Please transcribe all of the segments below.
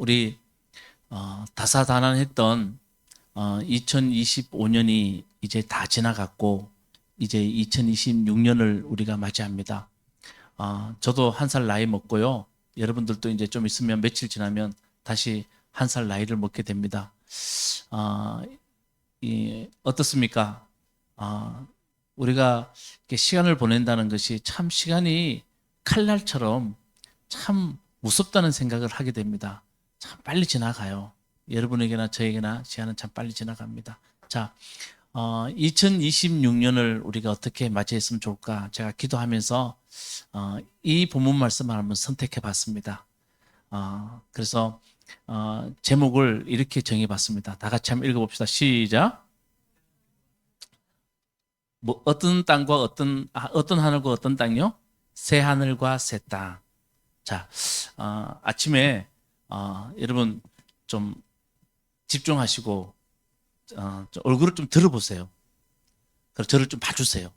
우리 다사다난했던 2025년이 이제 다 지나갔고 이제 2026년을 우리가 맞이합니다. 저도 한 살 나이 먹고요. 여러분들도 이제 좀 있으면 며칠 지나면 다시 한 살 나이를 먹게 됩니다. 어떻습니까? 우리가 이렇게 시간을 보낸다는 것이 참 시간이 칼날처럼 참 무섭다는 생각을 하게 됩니다. 참 빨리 지나가요. 여러분에게나 저에게나 시간은 참 빨리 지나갑니다. 자, 2026년을 우리가 어떻게 맞이했으면 좋을까? 제가 기도하면서 이 본문 말씀을 한번 선택해 봤습니다. 그래서 제목을 이렇게 정해 봤습니다. 다 같이 한번 읽어봅시다. 시작. 뭐 어떤 땅과 어떤 하늘과 어떤 땅이요? 새 하늘과 새 땅. 자, 아침에 여러분 좀 집중하시고 좀 얼굴을 좀 들어보세요. 그리고 저를 좀 봐주세요.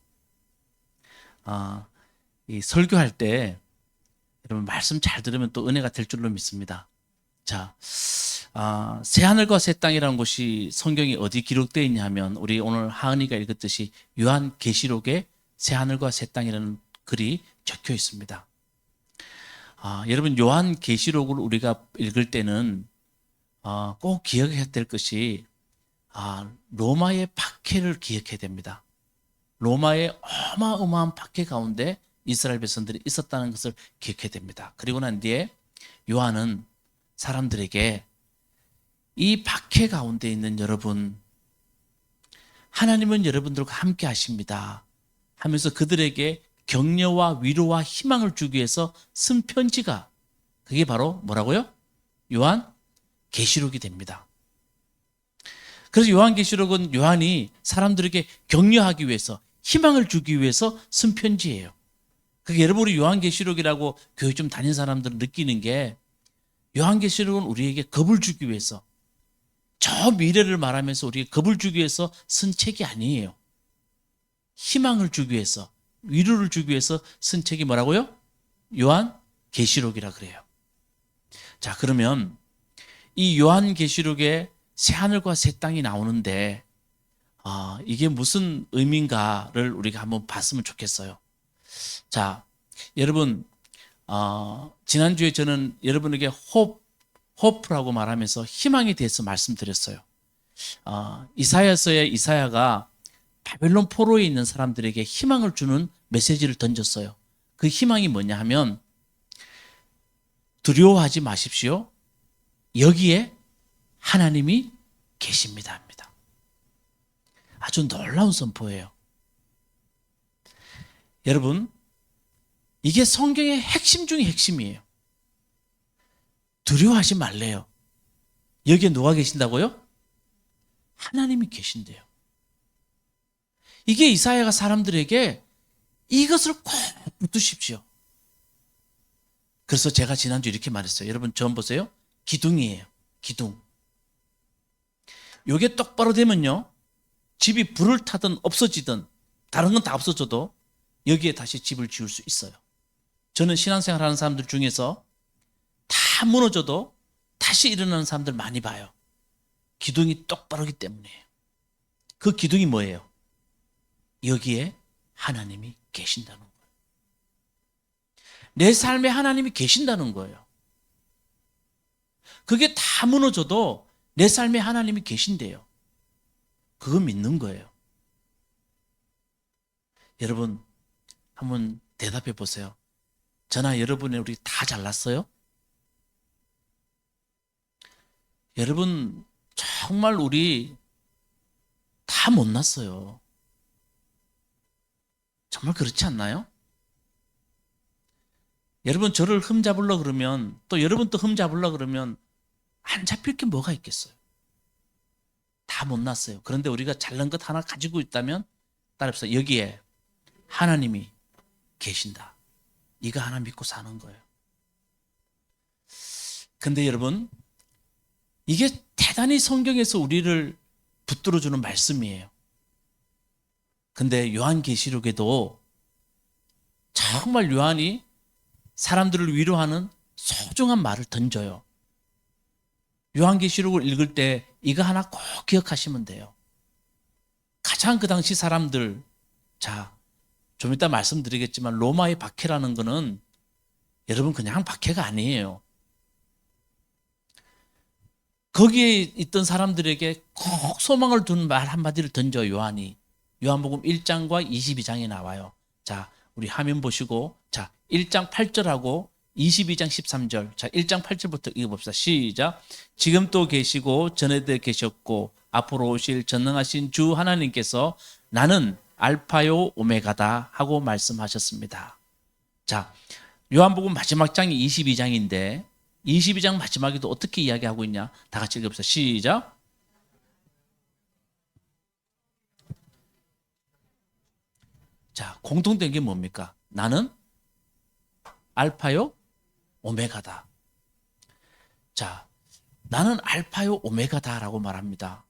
이 설교할 때 여러분 말씀 잘 들으면 또 은혜가 될 줄로 믿습니다. 자, 새 하늘과 새 땅이라는 것이 성경이 어디 기록되어 있냐 하면 우리 오늘 하은이가 읽었듯이 요한계시록에 새 하늘과 새 땅이라는 글이 적혀 있습니다. 여러분 요한계시록을 우리가 읽을 때는 꼭 기억해야 될 것이 로마의 박해를 기억해야 됩니다. 로마의 어마어마한 박해 가운데 이스라엘 백성들이 있었다는 것을 기억해야 됩니다. 그리고 난 뒤에 요한은 사람들에게 이 박해 가운데 있는 여러분, 하나님은 여러분들과 함께 하십니다 하면서 그들에게 격려와 위로와 희망을 주기 위해서 쓴 편지가 그게 바로 뭐라고요? 요한계시록이 됩니다. 그래서 요한계시록은 요한이 사람들에게 격려하기 위해서 희망을 주기 위해서 쓴 편지예요. 그러니까 여러분이 요한계시록이라고 교회 좀 다닌 사람들은 느끼는 게 요한계시록은 우리에게 겁을 주기 위해서 저 미래를 말하면서 우리에게 겁을 주기 위해서 쓴 책이 아니에요. 희망을 주기 위해서 위로를 주기 위해서 쓴 책이 뭐라고요? 요한계시록이라 그래요. 자, 그러면 이 요한계시록에 새 하늘과 새 땅이 나오는데 이게 무슨 의미인가를 우리가 한번 봤으면 좋겠어요. 자, 여러분 지난주에 저는 여러분에게 호프라고 말하면서 희망에 대해서 말씀드렸어요. 이사야서의 이사야가 바벨론 포로에 있는 사람들에게 희망을 주는 메시지를 던졌어요. 그 희망이 뭐냐 하면 두려워하지 마십시오. 여기에 하나님이 계십니다 합니다. 아주 놀라운 선포예요. 여러분, 이게 성경의 핵심 중의 핵심이에요. 두려워하지 말래요. 여기에 누가 계신다고요? 하나님이 계신대요. 이게 이사야가 사람들에게 이것을 꼭 붙드십시오. 그래서 제가 지난주 이렇게 말했어요. 여러분 처음 보세요. 기둥이에요. 기둥. 이게 똑바로 되면요. 집이 불을 타든 없어지든 다른 건 다 없어져도 여기에 다시 집을 지을 수 있어요. 저는 신앙생활 하는 사람들 중에서 다 무너져도 다시 일어나는 사람들 많이 봐요. 기둥이 똑바로기 때문이에요. 그 기둥이 뭐예요? 여기에 하나님이 계신다는 거예요. 내 삶에 하나님이 계신다는 거예요. 그게 다 무너져도 내 삶에 하나님이 계신대요. 그거 믿는 거예요. 여러분 한번 대답해 보세요. 저나 여러분의 우리 다 잘났어요? 여러분 정말 우리 다 못났어요. 정말 그렇지 않나요? 여러분 저를 흠잡으려 그러면 또 여러분 또 흠잡으려 그러면 안 잡힐 게 뭐가 있겠어요? 다 못났어요. 그런데 우리가 잘난 것 하나 가지고 있다면 따라서 여기에 하나님이 계신다. 이거 하나 믿고 사는 거예요. 근데 여러분 이게 대단히 성경에서 우리를 붙들어주는 말씀이에요. 근데 요한계시록에도 정말 요한이 사람들을 위로하는 소중한 말을 던져요. 요한계시록을 읽을 때 이거 하나 꼭 기억하시면 돼요. 가장 그 당시 사람들, 자, 좀 이따 말씀드리겠지만 로마의 박해라는 거는 여러분 그냥 박해가 아니에요. 거기에 있던 사람들에게 꼭 소망을 두는 말 한마디를 던져 요한이. 요한복음 1장과 22장에 나와요. 자, 우리 화면 보시고, 자, 1장 8절하고 22장 13절. 자, 1장 8절부터 읽어봅시다. 시작. 지금 또 계시고 전에도 계셨고 앞으로 오실 전능하신 주 하나님께서 나는 알파요 오메가다 하고 말씀하셨습니다. 자, 요한복음 마지막 장이 22장인데 22장 마지막에도 어떻게 이야기하고 있냐? 다 같이 읽어봅시다. 시작. 자, 공통된 게 뭡니까? 나는 알파요 오메가다. 자, 나는 알파요 오메가다라고 말합니다.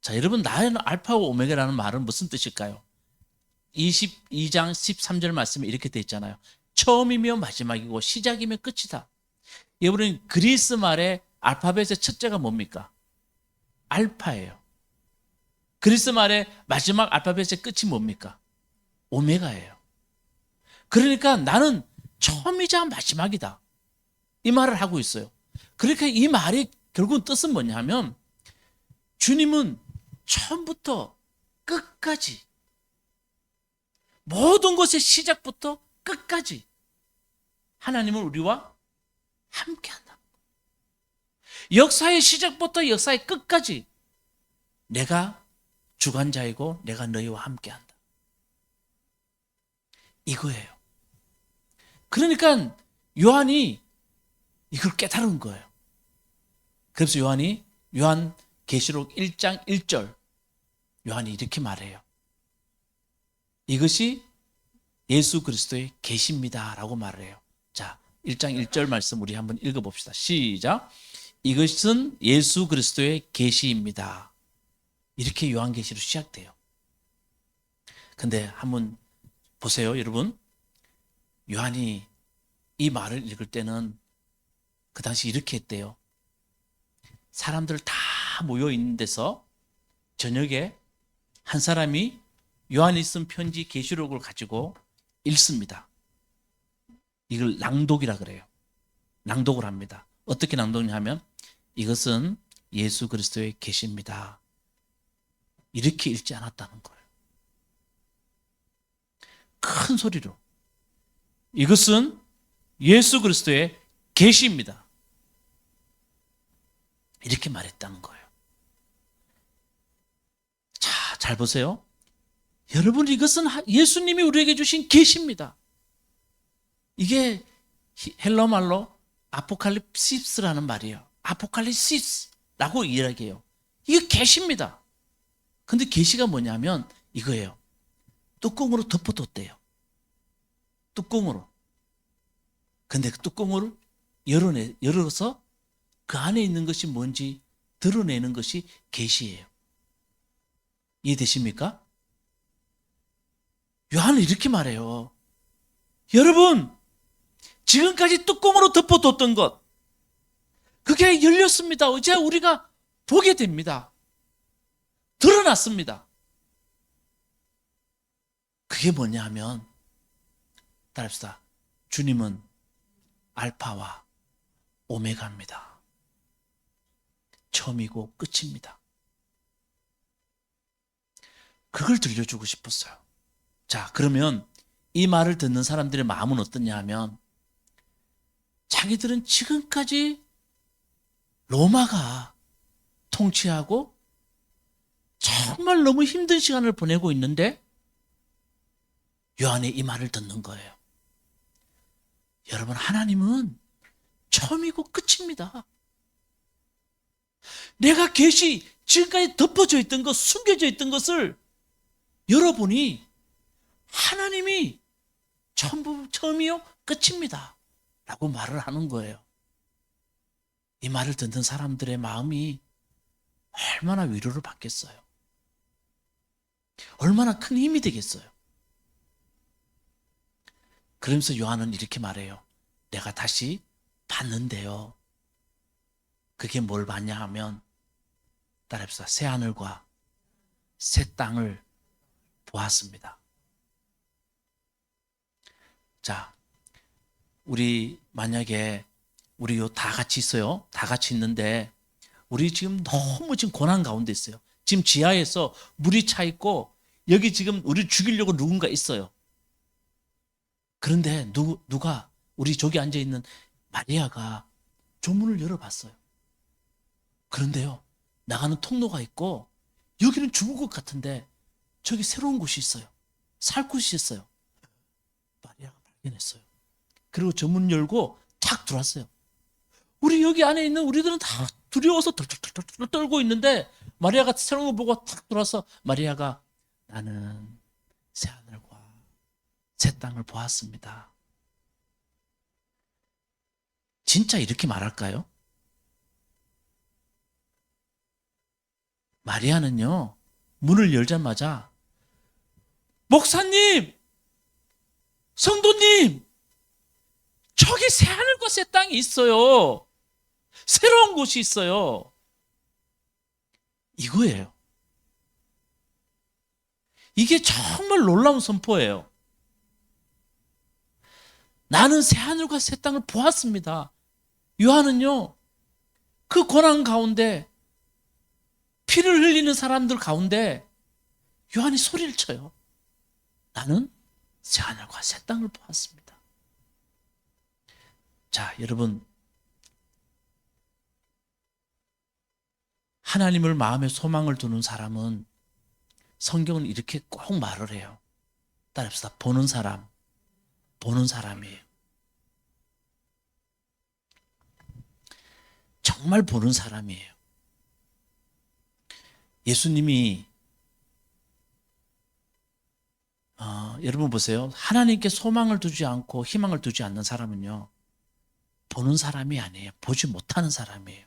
자, 여러분, 나는 알파요 오메가라는 말은 무슨 뜻일까요? 22장 13절 말씀에 이렇게 돼 있잖아요. 처음이며 마지막이고 시작이며 끝이다. 여러분, 그리스 말의 알파벳의 첫째가 뭡니까? 알파예요. 그리스 말의 마지막 알파벳의 끝이 뭡니까? 오메가예요. 그러니까 나는 처음이자 마지막이다. 이 말을 하고 있어요. 그러니까 이 말이 결국은 뜻은 뭐냐면 주님은 처음부터 끝까지 모든 것의 시작부터 끝까지 하나님은 우리와 함께한다. 역사의 시작부터 역사의 끝까지 내가 주관자이고 내가 너희와 함께한다. 이거예요. 그러니까 요한이 이걸 깨달은 거예요. 그래서 요한계시록 1장 1절 요한이 이렇게 말해요. 이것이 예수 그리스도의 계시입니다 라고 말을 해요. 자, 1장 1절 말씀 우리 한번 읽어봅시다. 시작. 이것은 예수 그리스도의 계시입니다. 이렇게 요한계시로 시작돼요. 근데 한번 보세요, 여러분. 요한이 이 말을 읽을 때는 그 당시 이렇게 했대요. 사람들 다 모여 있는 데서 저녁에 한 사람이 요한이 쓴 편지 계시록을 가지고 읽습니다. 이걸 낭독이라 그래요. 낭독을 합니다. 어떻게 낭독하냐면 이것은 예수 그리스도의 계시입니다. 이렇게 읽지 않았다는 거예요. 큰 소리로 이것은 예수 그리스도의 계시입니다. 이렇게 말했다는 거예요. 자, 잘 보세요. 여러분, 이것은 예수님이 우리에게 주신 계시입니다. 이게 헬러 말로 아포칼립시스라는 말이에요. 아포칼립시스라고 이야기해요. 이게 계시입니다. 근데 계시가 뭐냐면 이거예요. 뚜껑으로 덮어뒀대요. 뚜껑으로. 근데 그 뚜껑을 열어서 그 안에 있는 것이 뭔지 드러내는 것이 계시예요. 이해되십니까? 요한은 이렇게 말해요. 여러분, 지금까지 뚜껑으로 덮어뒀던 것, 그게 열렸습니다. 이제 우리가 보게 됩니다. 드러났습니다. 그게 뭐냐 하면, 따라합시다. 주님은 알파와 오메가입니다. 처음이고 끝입니다. 그걸 들려주고 싶었어요. 자, 그러면 이 말을 듣는 사람들의 마음은 어떠냐 하면 자기들은 지금까지 로마가 통치하고 정말 너무 힘든 시간을 보내고 있는데 요한의 이 말을 듣는 거예요. 여러분, 하나님은 처음이고 끝입니다. 내가 지금까지 덮어져 있던 것, 숨겨져 있던 것을 열어보니 하나님이 처음이요 끝입니다 라고 말을 하는 거예요. 이 말을 듣는 사람들의 마음이 얼마나 위로를 받겠어요. 얼마나 큰 힘이 되겠어요. 그러면서 요한은 이렇게 말해요. 내가 다시 봤는데요. 그게 뭘 봤냐 하면 따라합시다. 새 하늘과 새 땅을 보았습니다. 자, 우리 만약에 우리 요 다 같이 있어요. 다 같이 있는데 우리 지금 너무 지금 고난 가운데 있어요. 지금 지하에서 물이 차 있고 여기 지금 우리 죽이려고 누군가 있어요. 그런데 누가 우리 저기 앉아 있는 마리아가 조문을 열어봤어요. 그런데요, 나가는 통로가 있고 여기는 죽을 것 같은데 저기 새로운 곳이 있어요. 살 곳이 있어요. 마리아가 발견했어요. 그리고 저 문 열고 탁 들어왔어요. 우리 여기 안에 있는 우리들은 다 두려워서 덜덜덜덜 떨고 있는데 마리아가 새로운 거 보고 탁 들어와서 마리아가 나는 새 하늘과 새 땅을 보았습니다. 진짜 이렇게 말할까요? 마리아는요, 문을 열자마자 목사님, 성도님, 저기 새 하늘과 새 땅이 있어요. 새로운 곳이 있어요. 이거예요. 이게 정말 놀라운 선포예요. 나는 새 하늘과 새 땅을 보았습니다. 요한은요, 그 고난 가운데 피를 흘리는 사람들 가운데 요한이 소리를 쳐요. 나는 새 하늘과 새 땅을 보았습니다. 자, 여러분, 하나님을 마음에 소망을 두는 사람은 성경은 이렇게 꼭 말을 해요. 따라합시다. 보는 사람, 보는 사람이에요. 정말 보는 사람이에요. 예수님이 여러분 보세요. 하나님께 소망을 두지 않고 희망을 두지 않는 사람은요, 보는 사람이 아니에요. 보지 못하는 사람이에요.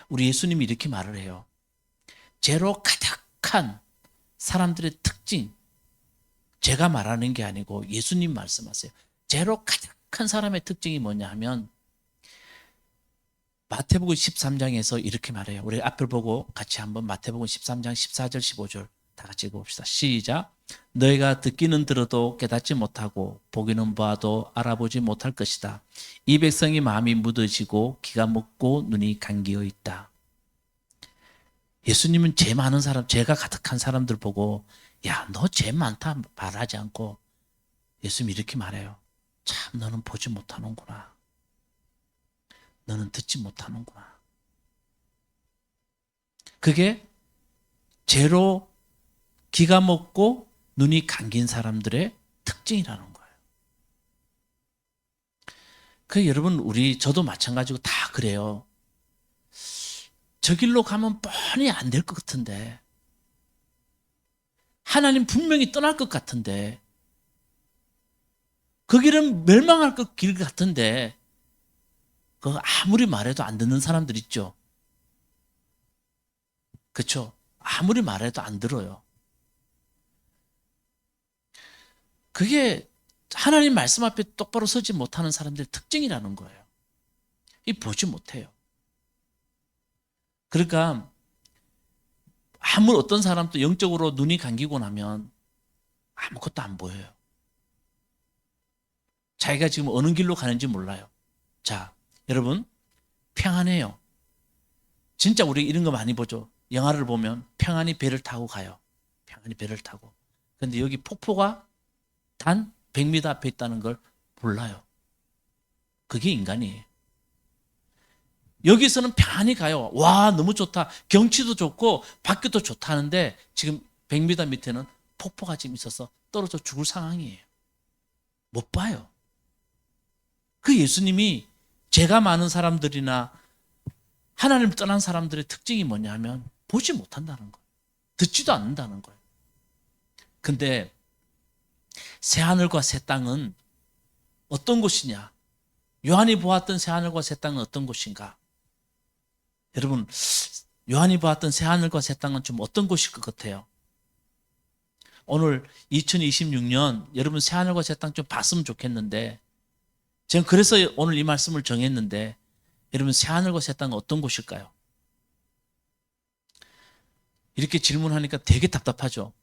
우리 예수님이 이렇게 말을 해요. 죄로 가득한 사람들의 특징, 제가 말하는 게 아니고 예수님 말씀하세요. 죄로 가득한 사람의 특징이 뭐냐 하면 마태복음 13장에서 이렇게 말해요. 우리 앞을 보고 같이 한번 마태복음 13장 14절 15절 다 같이 읽어봅시다. 시작. 너희가 듣기는 들어도 깨닫지 못하고 보기는 봐도 알아보지 못할 것이다. 이 백성이 마음이 무뎌지고 귀가 먹고 눈이 감기어 있다. 예수님은 죄 많은 사람, 죄가 가득한 사람들 보고 야, 너 죄 많다 말하지 않고 예수님이 이렇게 말해요. 참 너는 보지 못하는구나. 너는 듣지 못하는구나. 그게 죄로 귀가 먹고 눈이 감긴 사람들의 특징이라는 거예요. 그 여러분, 저도 마찬가지고 다 그래요. 저 길로 가면 뻔히 안 될 것 같은데, 하나님 분명히 떠날 것 같은데, 그 길은 멸망할 길 같은데, 그 아무리 말해도 안 듣는 사람들 있죠. 그렇죠? 아무리 말해도 안 들어요. 그게 하나님 말씀 앞에 똑바로 서지 못하는 사람들의 특징이라는 거예요. 이 보지 못해요. 그러니까 아무 어떤 사람도 영적으로 눈이 감기고 나면 아무것도 안 보여요. 자기가 지금 어느 길로 가는지 몰라요. 자, 여러분, 평안해요. 진짜 우리 이런 거 많이 보죠. 영화를 보면 평안히 배를 타고 가요. 평안히 배를 타고. 근데 여기 폭포가 단 100m 앞에 있다는 걸 몰라요. 그게 인간이에요. 여기서는 평안히 가요. 와, 너무 좋다. 경치도 좋고 밖에도 좋다는데 지금 100m 밑에는 폭포가 지금 있어서 떨어져 죽을 상황이에요. 못 봐요. 그 예수님이 죄가 많은 사람들이나 하나님을 떠난 사람들의 특징이 뭐냐 하면 보지 못한다는 거예요. 듣지도 않는다는 거예요. 근데 새 하늘과 새 땅은 어떤 곳이냐? 요한이 보았던 새 하늘과 새 땅은 어떤 곳인가? 여러분, 요한이 보았던 새 하늘과 새 땅은 좀 어떤 곳일 것 같아요? 오늘 2026년 여러분 새 하늘과 새 땅 좀 봤으면 좋겠는데, 제가 그래서 오늘 이 말씀을 정했는데, 여러분, 새하늘과 새 땅은 어떤 곳일까요? 이렇게 질문하니까 되게 답답하죠.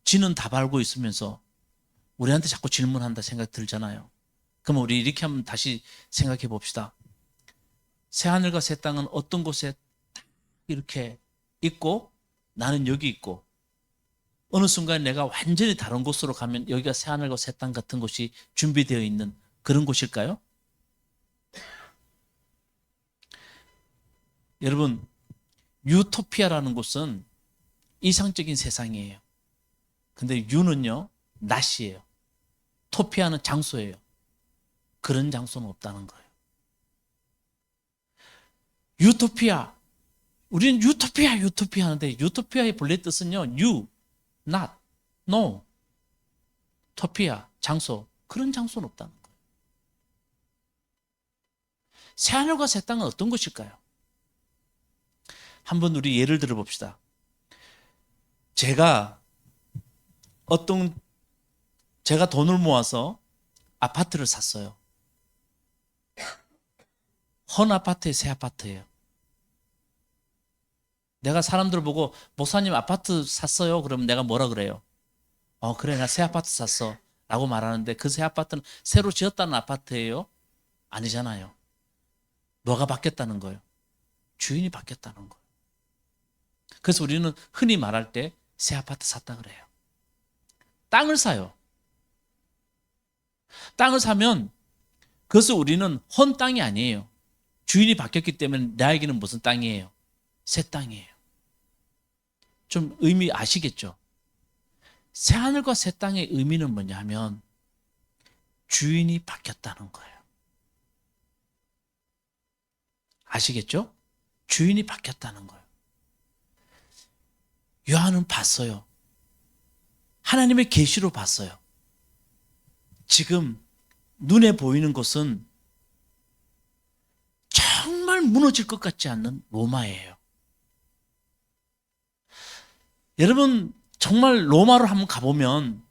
지는 답 알고 있으면서 우리한테 자꾸 질문한다 생각 들잖아요. 그럼 우리 이렇게 한번 다시 생각해 봅시다. 새하늘과 새 땅은 어떤 곳에 이렇게 있고 나는 여기 있고, 어느 순간 내가 완전히 다른 곳으로 가면 여기가 새하늘과 새 땅 같은 곳이 준비되어 있는 그런 곳일까요? 여러분, 유토피아라는 곳은 이상적인 세상이에요. 근데 유는요, 낮이에요. 토피아는 장소예요. 그런 장소는 없다는 거예요. 유토피아. 우리는 유토피아 하는데, 유토피아의 본래 뜻은요, you, not, no. 토피아, 장소. 그런 장소는 없다는 거예요. 새하늘과 새 땅은 어떤 것일까요? 한번 우리 예를 들어 봅시다. 제가 돈을 모아서 아파트를 샀어요. 헌 아파트에 새 아파트예요. 내가 사람들 보고 목사님 아파트 샀어요? 그러면 내가 뭐라 그래요? 그래, 나 새 아파트 샀어 라고 말하는데, 그 새 아파트는 새로 지었다는 아파트예요? 아니잖아요. 뭐가 바뀌었다는 거예요? 주인이 바뀌었다는 거예요. 그래서 우리는 흔히 말할 때 새 아파트 샀다 그래요. 땅을 사요. 땅을 사면 그것을 우리는 헌 땅이 아니에요. 주인이 바뀌었기 때문에 나에게는 무슨 땅이에요? 새 땅이에요. 좀 의미 아시겠죠? 새하늘과 새 땅의 의미는 뭐냐 하면 주인이 바뀌었다는 거예요. 아시겠죠? 주인이 바뀌었다는 거예요. 요한은 봤어요. 하나님의 계시로 봤어요. 지금 눈에 보이는 것은 정말 무너질 것 같지 않는 로마예요. 여러분, 정말 로마로 한번 가보면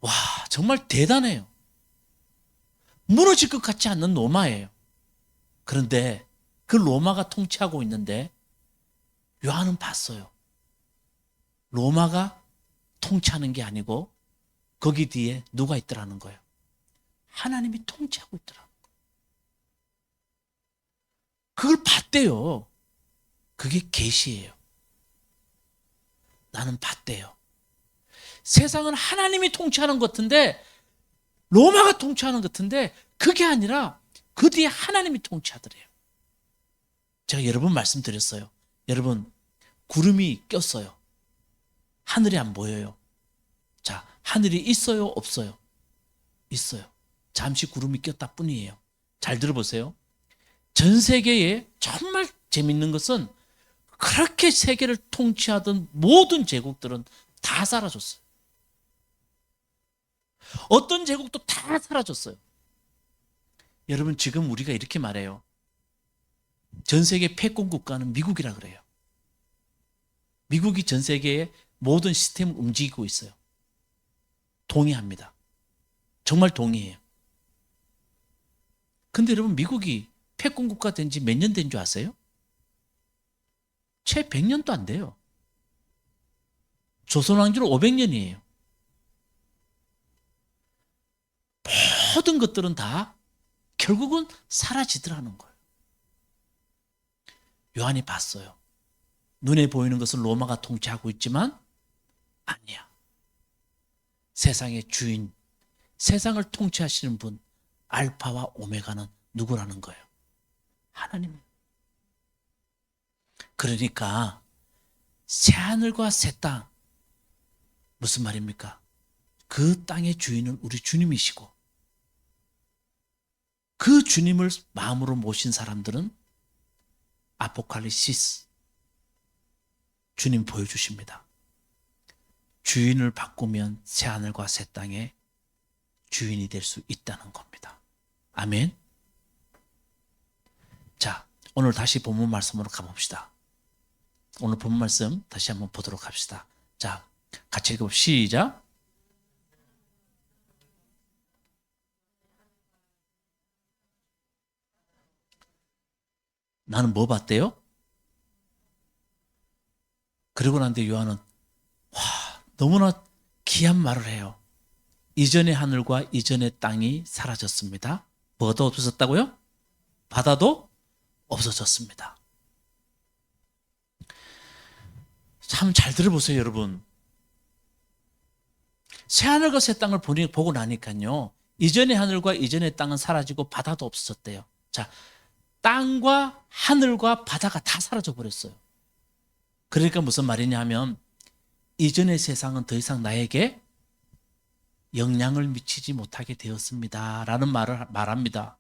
와, 정말 대단해요. 무너질 것 같지 않는 로마예요. 그런데 그 로마가 통치하고 있는데 요한은 봤어요. 로마가 통치하는 게 아니고 거기 뒤에 누가 있더라는 거예요. 하나님이 통치하고 있더라는 거예요. 그걸 봤대요. 그게 계시예요. 나는 봤대요. 세상은 하나님이 통치하는 것 같은데, 로마가 통치하는 것 같은데, 그게 아니라 그 뒤에 하나님이 통치하더래요. 제가 여러 번 말씀드렸어요. 여러분, 구름이 꼈어요. 하늘이 안 보여요. 자, 하늘이 있어요, 없어요? 있어요. 잠시 구름이 꼈다 뿐이에요. 잘 들어보세요. 전 세계에 정말 재밌는 것은 그렇게 세계를 통치하던 모든 제국들은 다 사라졌어요. 어떤 제국도 다 사라졌어요. 여러분, 지금 우리가 이렇게 말해요. 전 세계 패권 국가는 미국이라 그래요. 미국이 전 세계의 모든 시스템을 움직이고 있어요. 동의합니다. 정말 동의해요. 근데 여러분, 미국이 패권 국가 된 지 몇 년 된 줄 아세요? 채 100년도 안 돼요. 조선 왕조는 500년이에요. 모든 것들은 다 결국은 사라지더라는 거예요. 요한이 봤어요. 눈에 보이는 것은 로마가 통치하고 있지만 아니야. 세상의 주인, 세상을 통치하시는 분, 알파와 오메가는 누구라는 거예요? 하나님. 그러니까 새하늘과 새 땅, 무슨 말입니까? 그 땅의 주인은 우리 주님이시고, 그 주님을 마음으로 모신 사람들은 아포칼립시스, 주님 보여주십니다. 주인을 바꾸면 새하늘과 새 땅의 주인이 될 수 있다는 겁니다. 아멘. 자, 오늘 다시 본문 말씀으로 가봅시다. 오늘 본문 말씀 다시 한번 보도록 합시다. 자, 같이 읽어봅시다. 시작. 나는 뭐 봤대요? 그러고 난 뒤에 요한은 너무나 귀한 말을 해요. 이전의 하늘과 이전의 땅이 사라졌습니다. 뭐가 없어졌다고요? 바다도 없어졌습니다. 참 잘 들어보세요, 여러분. 새 하늘과 새 땅을 보고 나니까요. 이전의 하늘과 이전의 땅은 사라지고 바다도 없어졌대요. 자, 땅과 하늘과 바다가 다 사라져 버렸어요. 그러니까 무슨 말이냐 하면 이전의 세상은 더 이상 나에게 영향을 미치지 못하게 되었습니다. 라는 말을 말합니다.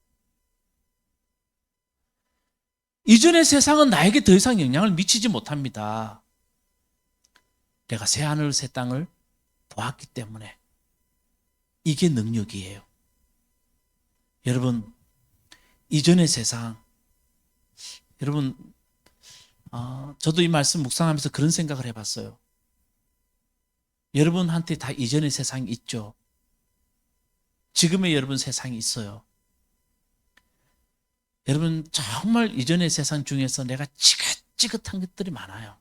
이전의 세상은 나에게 더 이상 영향을 미치지 못합니다. 내가 새 하늘 새 땅을 보았기 때문에 이게 능력이에요. 여러분, 이전의 세상, 여러분, 저도 이 말씀 묵상하면서 그런 생각을 해봤어요. 여러분한테 다 이전의 세상이 있죠. 지금의 여러분 세상이 있어요. 여러분 정말 이전의 세상 중에서 내가 지긋지긋한 것들이 많아요.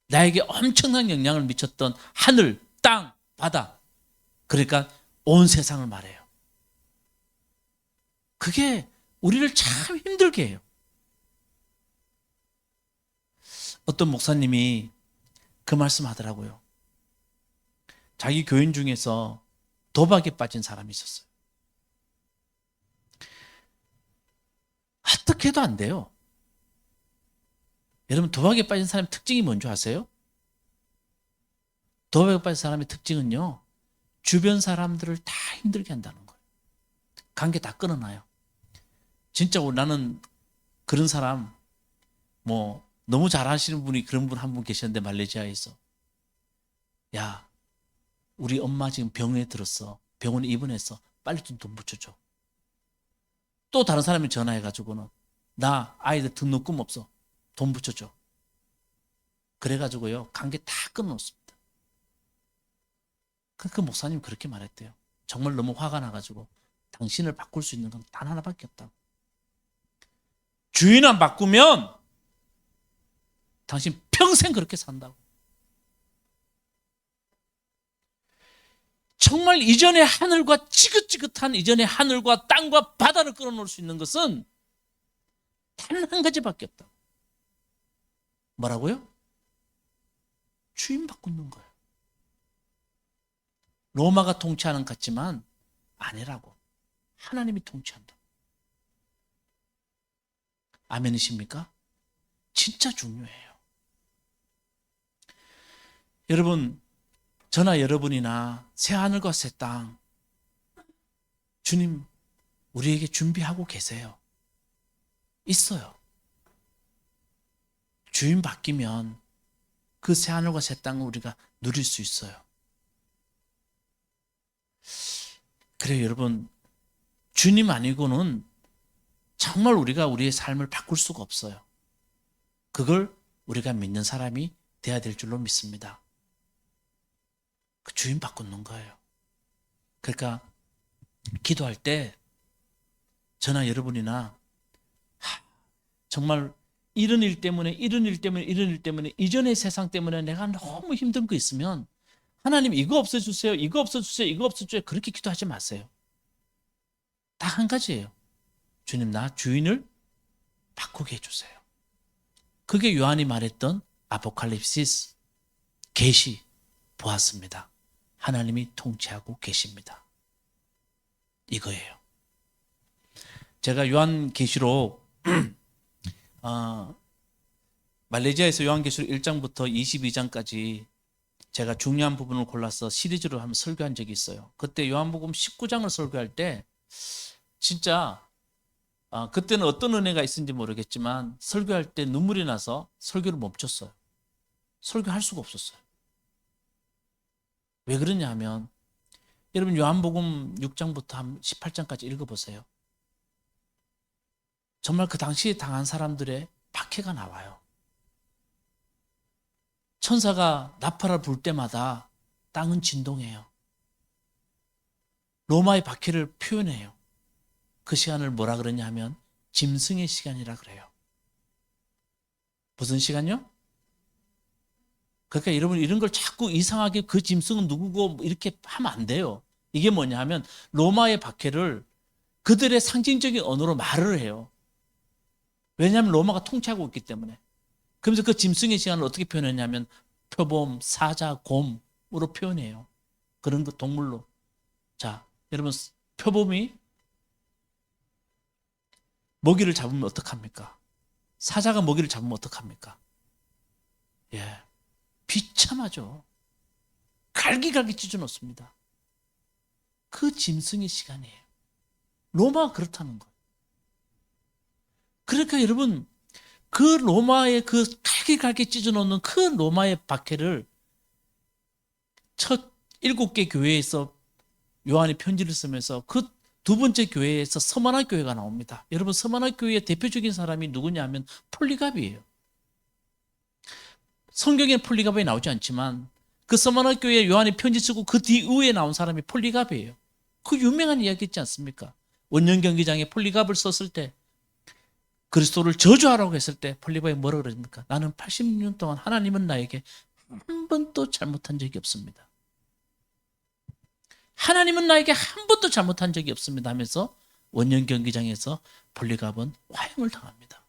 나에게 엄청난 영향을 미쳤던 하늘, 땅, 바다, 그러니까 온 세상을 말해요. 그게 우리를 참 힘들게 해요. 어떤 목사님이 그 말씀 하더라고요. 자기 교인 중에서 도박에 빠진 사람이 있었어요. 어떻게 해도 안 돼요. 여러분, 도박에 빠진 사람의 특징이 뭔지 아세요? 도박에 빠진 사람의 특징은요, 주변 사람들을 다 힘들게 한다는 거예요. 관계 다 끊어놔요. 진짜 나는 그런 사람, 너무 잘하시는 분이 그런 분 한 분 계셨는데, 말레이시아에서. 야, 우리 엄마 지금 병원에 들었어. 병원에 입원해서 빨리 좀 돈 붙여줘. 또 다른 사람이 전화해가지고는 나 아이들 등록금 없어. 돈 붙여줘. 그래가지고요, 관계 다 끊어놓습니다. 그 목사님 그렇게 말했대요. 정말 너무 화가 나가지고 당신을 바꿀 수 있는 건 단 하나밖에 없다. 주인 안 바꾸면 당신 평생 그렇게 산다고. 정말 이전의 하늘과 지긋지긋한 이전의 하늘과 땅과 바다를 끌어놓을 수 있는 것은 단 한 가지밖에 없다. 뭐라고요? 주인 바꾸는 거예요. 로마가 통치하는 것 같지만 아니라고. 하나님이 통치한다. 아멘이십니까? 진짜 중요해요. 여러분, 저나 여러분이나 새 하늘과 새 땅, 주님 우리에게 준비하고 계세요. 있어요. 주인 바뀌면 그 새 하늘과 새 땅을 우리가 누릴 수 있어요. 그래요, 여러분. 주님 아니고는 정말 우리가 우리의 삶을 바꿀 수가 없어요. 그걸 우리가 믿는 사람이 돼야 될 줄로 믿습니다. 그 주인 바꾸는 거예요. 그러니까 기도할 때 저나 여러분이나 정말 이런 일 때문에 이전의 세상 때문에 내가 너무 힘든 거 있으면 하나님 이거 없애주세요. 이거 없애주세요. 이거 없애주세요. 그렇게 기도하지 마세요. 딱 한 가지예요. 주님, 나 주인을 바꾸게 해주세요. 그게 요한이 말했던 아포칼립시스, 계시 보았습니다. 하나님이 통치하고 계십니다. 이거예요. 제가 요한계시록 말레이시아에서 요한계시록 1장부터 22장까지 제가 중요한 부분을 골라서 시리즈로 한번 설교한 적이 있어요. 그때 요한복음 19장을 설교할 때 진짜 그때는 어떤 은혜가 있는지 모르겠지만 설교할 때 눈물이 나서 설교를 멈췄어요. 설교할 수가 없었어요. 왜 그러냐 하면 여러분 요한복음 6장부터 18장까지 읽어보세요. 정말 그 당시에 당한 사람들의 박해가 나와요. 천사가 나팔을 불 때마다 땅은 진동해요. 로마의 박해를 표현해요. 그 시간을 뭐라 그러냐 하면 짐승의 시간이라 그래요. 무슨 시간요? 그러니까 여러분 이런 걸 자꾸 이상하게 그 짐승은 누구고 이렇게 하면 안 돼요. 이게 뭐냐 하면 로마의 박해를 그들의 상징적인 언어로 말을 해요. 왜냐하면 로마가 통치하고 있기 때문에. 그러면서 그 짐승의 시간을 어떻게 표현했냐면 표범, 사자, 곰으로 표현해요. 그런 거 동물로. 자, 여러분 표범이 먹이를 잡으면 어떡합니까? 사자가 먹이를 잡으면 어떡합니까? 예, 비참하죠. 갈기갈기 찢어놓습니다. 그 짐승의 시간이에요. 로마가 그렇다는 거예요. 그러니까 여러분 그 로마의 그 갈기갈기 찢어놓는 그 로마의 박해를 첫 7개 교회에서 요한이 편지를 쓰면서 그 두 번째 교회에서 서머나 교회가 나옵니다. 여러분 서머나 교회의 대표적인 사람이 누구냐 면 폴리갑이에요. 성경에 폴리갑이 나오지 않지만 그 서머나 교회에 요한이 편지 쓰고 그 뒤에 나온 사람이 폴리갑이에요. 그 유명한 이야기 있지 않습니까? 원년 경기장에 폴리갑을 썼을 때 그리스도를 저주하라고 했을 때 폴리갑이 뭐라고 그랬습니까? 나는 80년 동안 하나님은 나에게 한 번도 잘못한 적이 없습니다. 하나님은 나에게 한 번도 잘못한 적이 없습니다 하면서 원년 경기장에서 폴리갑은 화형을 당합니다.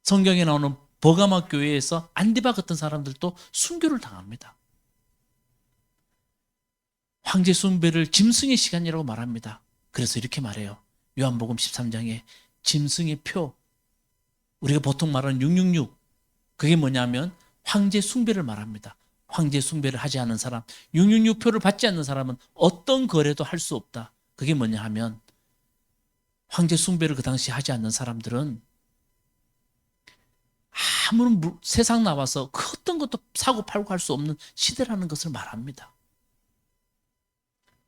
성경에 나오는 버가마 교회에서 안디바 같은 사람들도 순교를 당합니다. 황제 숭배를 짐승의 시간이라고 말합니다. 그래서 이렇게 말해요. 요한복음 13장에 짐승의 표, 우리가 보통 말하는 666, 그게 뭐냐면 황제 숭배를 말합니다. 황제 숭배를 하지 않는 사람, 666표를 받지 않는 사람은 어떤 거래도 할 수 없다. 그게 뭐냐 하면 황제 숭배를 그 당시 하지 않는 사람들은 아무런 세상 나와서 그 어떤 것도 사고 팔고 할 수 없는 시대라는 것을 말합니다.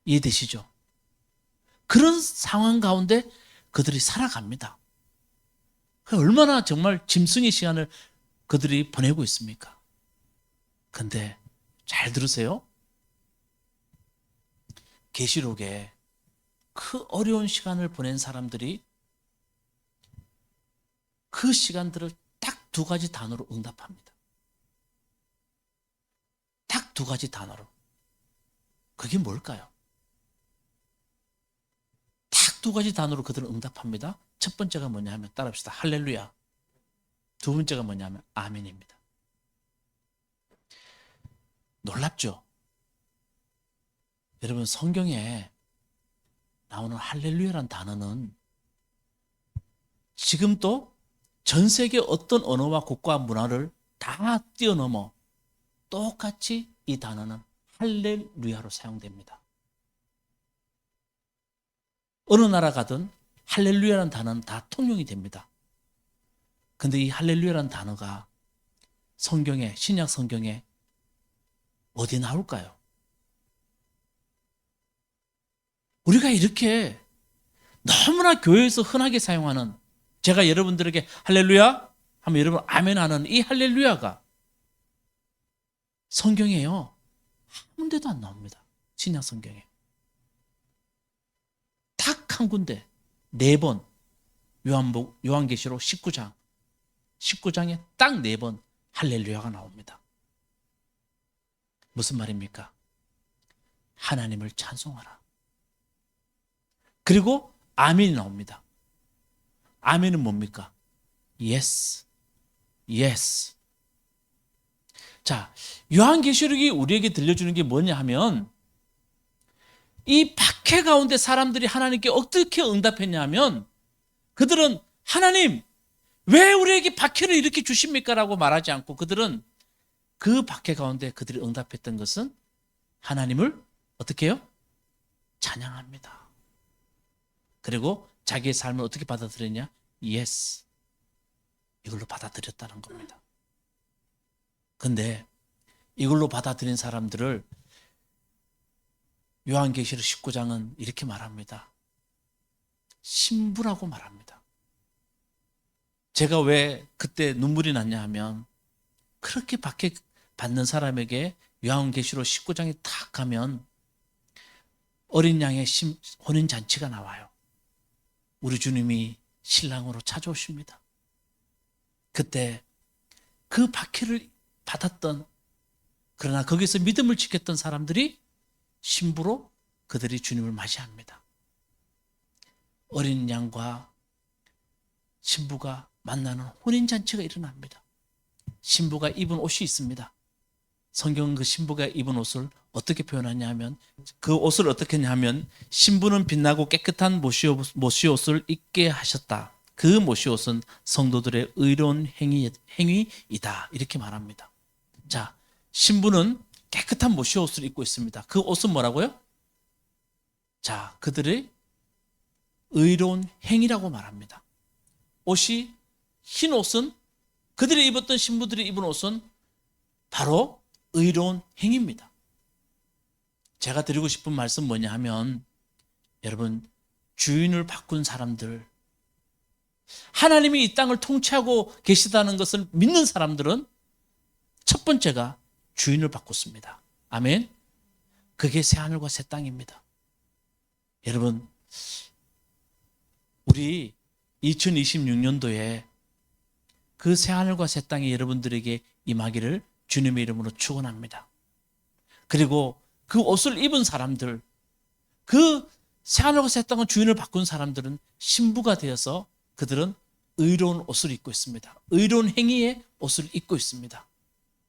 이해되시죠? 그런 상황 가운데 그들이 살아갑니다. 얼마나 정말 짐승의 시간을 그들이 보내고 있습니까? 근데 잘 들으세요. 계시록에 그 어려운 시간을 보낸 사람들이 그 시간들을 딱 두 가지 단어로 응답합니다. 딱 두 가지 단어로. 그게 뭘까요? 딱 두 가지 단어로 그들은 응답합니다. 첫 번째가 뭐냐 하면 따라합시다. 할렐루야. 두 번째가 뭐냐 하면 아멘입니다. 놀랍죠? 여러분 성경에 나오는 할렐루야란 단어는 지금도 전 세계 어떤 언어와 국가와 문화를 다 뛰어넘어 똑같이 이 단어는 할렐루야로 사용됩니다. 어느 나라 가든 할렐루야라는 단어는 다 통용이 됩니다. 근데 이 할렐루야라는 단어가 성경에, 신약 성경에 어디 나올까요? 우리가 이렇게 너무나 교회에서 흔하게 사용하는, 제가 여러분들에게 할렐루야 하면 여러분 아멘 하는 이 할렐루야가 성경에요 한 군데도 안 나옵니다. 신약 성경에 딱 한 군데 4번, 요한계시록 19장에 딱 4번 할렐루야가 나옵니다. 무슨 말입니까? 하나님을 찬송하라. 그리고 아멘이 나옵니다. 아멘은 뭡니까? Yes, yes. 자, 요한계시록이 우리에게 들려주는 게 뭐냐 하면 이 박해 가운데 사람들이 하나님께 어떻게 응답했냐 하면 그들은 하나님 왜 우리에게 박해를 이렇게 주십니까? 라고 말하지 않고 그들은 그 박해 가운데 그들이 응답했던 것은 하나님을 어떻게 해요? 찬양합니다. 그리고 자기의 삶을 어떻게 받아들였냐? Yes. 이걸로 받아들였다는 겁니다. 근데 이걸로 받아들인 사람들을 요한계시록 19장은 이렇게 말합니다. 신부라고 말합니다. 제가 왜 그때 눈물이 났냐 하면 그렇게 박해 받는 사람에게 요한계시록 19장에 딱 가면 어린 양의 혼인잔치가 나와요. 우리 주님이 신랑으로 찾아오십니다. 그때 그 박해를 받았던, 그러나 거기서 믿음을 지켰던 사람들이 신부로 그들이 주님을 맞이합니다. 어린 양과 신부가 만나는 혼인잔치가 일어납니다. 신부가 입은 옷이 있습니다. 성경은 그 신부가 입은 옷을 어떻게 표현하냐 하면, 그 옷을 어떻게 하냐면, 신부는 빛나고 깨끗한 모시옷을 입게 하셨다. 그 모시옷은 성도들의 의로운 행위이다. 이렇게 말합니다. 자, 신부는 깨끗한 모시옷을 입고 있습니다. 그 옷은 뭐라고요? 자, 그들의 의로운 행위라고 말합니다. 옷이, 흰 옷은, 그들이 입었던 신부들이 입은 옷은 바로 의로운 행위입니다. 제가 드리고 싶은 말씀 뭐냐 하면, 여러분, 주인을 바꾼 사람들, 하나님이 이 땅을 통치하고 계시다는 것을 믿는 사람들은 첫 번째가 주인을 바꿨습니다. 아멘. 그게 새하늘과 새 땅입니다. 여러분, 우리 2026년도에 그 새하늘과 새 땅이 여러분들에게 임하기를 주님의 이름으로 축원합니다. 그리고 그 옷을 입은 사람들, 그 새하늘과 새 땅의 주인을 바꾼 사람들은 신부가 되어서 그들은 의로운 옷을 입고 있습니다. 의로운 행위의 옷을 입고 있습니다.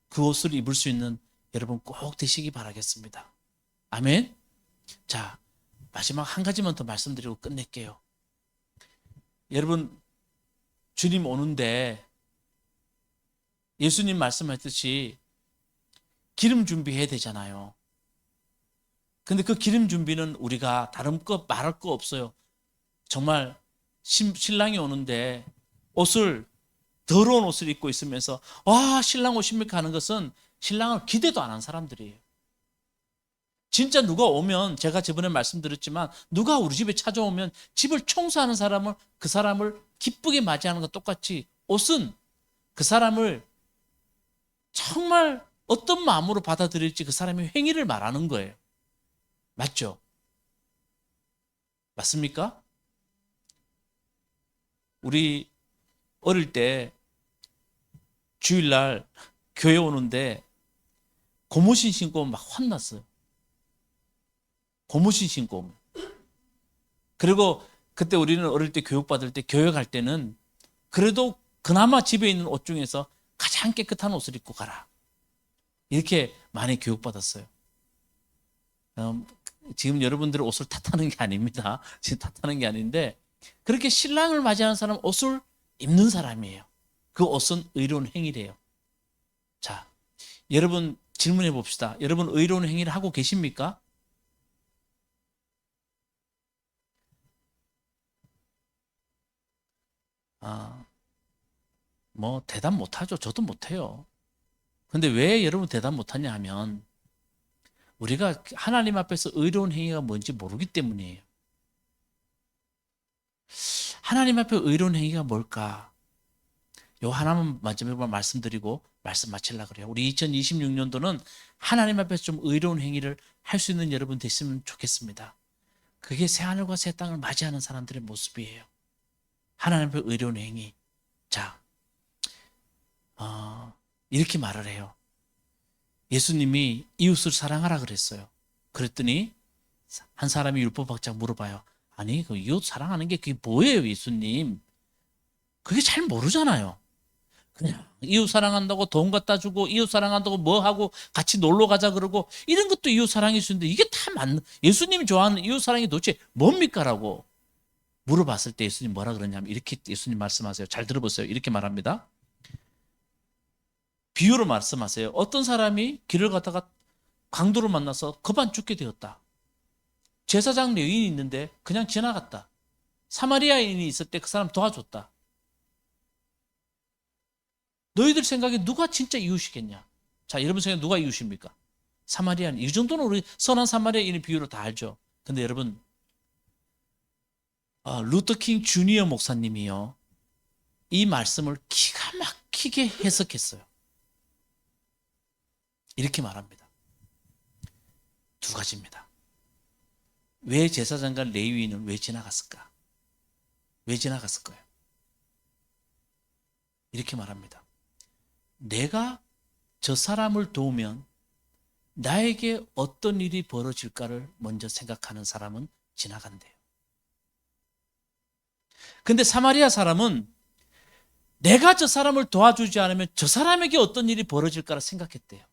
그 옷을 입을 수 있는 여러분 꼭 되시기 바라겠습니다. 아멘. 자, 마지막 한 가지만 더 말씀드리고 끝낼게요. 여러분, 주님 오는데 예수님 말씀하셨듯이 기름 준비해야 되잖아요. 근데 그 기름 준비는 우리가 다른 거 말할 거 없어요. 정말 신랑이 오는데 더러운 옷을 입고 있으면서 와, 신랑 오십니까 하는 것은 신랑을 기대도 안 한 사람들이에요. 진짜 누가 오면, 제가 저번에 말씀드렸지만, 누가 우리 집에 찾아오면 집을 청소하는 사람을, 그 사람을 기쁘게 맞이하는 것 똑같이 옷은 그 사람을 정말 어떤 마음으로 받아들일지 그 사람의 행위를 말하는 거예요. 맞죠? 맞습니까? 우리 어릴 때 주일날 교회 오는데 고무신 신고 막 혼났어요. 고무신 신고 오면. 그리고 그때 우리는 어릴 때 교육받을 때, 교회 갈 때는 그래도 그나마 집에 있는 옷 중에서 가장 깨끗한 옷을 입고 가라, 이렇게 많이 교육받았어요. 지금 여러분들의 옷을 탓하는 게 아닙니다. 지금 탓하는 게 아닌데, 그렇게 신랑을 맞이하는 사람은 옷을 입는 사람이에요. 그 옷은 의로운 행위래요. 자, 여러분 질문해 봅시다. 여러분 의로운 행위를 하고 계십니까? 뭐 대답 못하죠. 저도 못해요. 근데 왜 여러분 대답 못하냐 하면, 우리가 하나님 앞에서 의로운 행위가 뭔지 모르기 때문이에요. 하나님 앞에 의로운 행위가 뭘까? 요 하나만 마지막으로 말씀드리고 말씀 마치려고 그래요. 우리 2026년도는 하나님 앞에서 좀 의로운 행위를 할 수 있는 여러분 됐으면 좋겠습니다. 그게 새하늘과 새 땅을 맞이하는 사람들의 모습이에요. 하나님 앞에 의로운 행위. 자, 이렇게 말을 해요. 예수님이 이웃을 사랑하라 그랬어요. 그랬더니 한 사람이 율법학자 물어봐요. 아니, 그 이웃 사랑하는 게 그게 뭐예요, 예수님? 그게 잘 모르잖아요. 그냥 이웃 사랑한다고 돈 갖다 주고, 이웃 사랑한다고 뭐 하고 같이 놀러 가자 그러고, 이런 것도 이웃 사랑일 수 있는데, 이게 다 예수님이 좋아하는 이웃 사랑이 도대체 뭡니까? 라고 물어봤을 때 예수님 뭐라 그러냐면, 이렇게 예수님 말씀하세요. 잘 들어보세요. 이렇게 말합니다. 비유로 말씀하세요. 어떤 사람이 길을 가다가 강도를 만나서 급한 죽게 되었다. 제사장 레위인이 있는데 그냥 지나갔다. 사마리아인이 있을 때 그 사람 도와줬다. 너희들 생각에 누가 진짜 이웃이겠냐? 자, 여러분 생각에 누가 이웃입니까? 사마리아인. 이 정도는 우리 선한 사마리아인의 비유로 다 알죠. 근데 여러분, 루터킹 주니어 목사님이요, 이 말씀을 기가 막히게 해석했어요. 이렇게 말합니다. 두 가지입니다. 왜 제사장과 레위인은 왜 지나갔을까? 왜 지나갔을까요? 이렇게 말합니다. 내가 저 사람을 도우면 나에게 어떤 일이 벌어질까를 먼저 생각하는 사람은 지나간대요. 근데 사마리아 사람은 내가 저 사람을 도와주지 않으면 저 사람에게 어떤 일이 벌어질까를 생각했대요.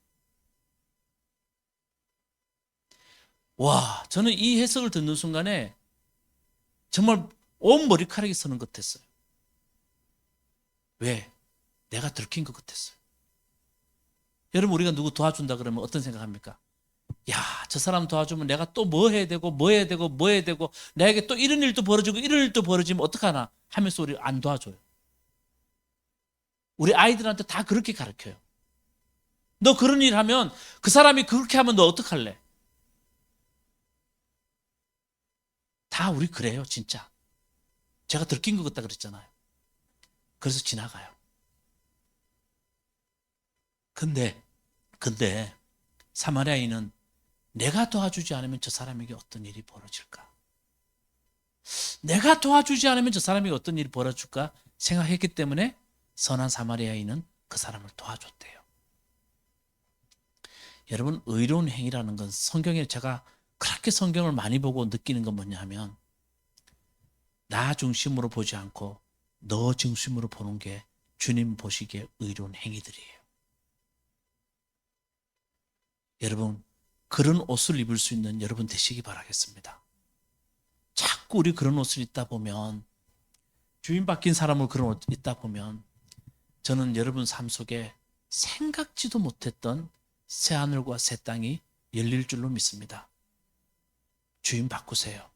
와, 저는 이 해석을 듣는 순간에 정말 온 머리카락이 서는 것 같았어요. 왜? 내가 들킨 것 같았어요. 여러분, 우리가 누구 도와준다 그러면 어떤 생각합니까? 야, 저 사람 도와주면 내가 또 뭐 해야 되고 뭐 해야 되고 뭐 해야 되고 나에게 또 이런 일도 벌어지고 이런 일도 벌어지면 어떡하나 하면서 우리 안 도와줘요. 우리 아이들한테 다 그렇게 가르쳐요. 너 그런 일 하면 그 사람이 그렇게 하면 너 어떡할래? 다 우리 그래요, 진짜. 제가 들킨 것 같다 그랬잖아요. 그래서 지나가요. 근데 사마리아인은 내가 도와주지 않으면 저 사람에게 어떤 일이 벌어질까? 내가 도와주지 않으면 저 사람에게 어떤 일이 벌어질까 생각했기 때문에 선한 사마리아인은 그 사람을 도와줬대요. 여러분, 의로운 행위라는 건 성경에 제가 그렇게 성경을 많이 보고 느끼는 건 뭐냐 하면 나 중심으로 보지 않고 너 중심으로 보는 게 주님 보시기에 의로운 행위들이에요. 여러분, 그런 옷을 입을 수 있는 여러분 되시기 바라겠습니다. 자꾸 우리 그런 옷을 입다 보면, 주인 바뀐 사람을 그런 옷 입다 보면 저는 여러분 삶 속에 생각지도 못했던 새 하늘과 새 땅이 열릴 줄로 믿습니다. 주인 바꾸세요.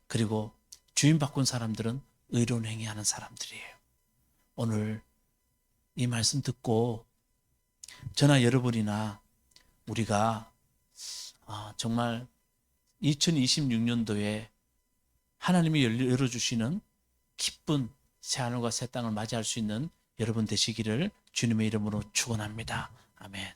그리고 주인 바꾼 사람들은 의로운 행위하는 사람들이에요. 오늘 이 말씀 듣고 저나 여러분이나 우리가 정말 2026년도에 하나님이 열어주시는 기쁜 새하늘과 새 땅을 맞이할 수 있는 여러분 되시기를 주님의 이름으로 축원합니다. 아멘.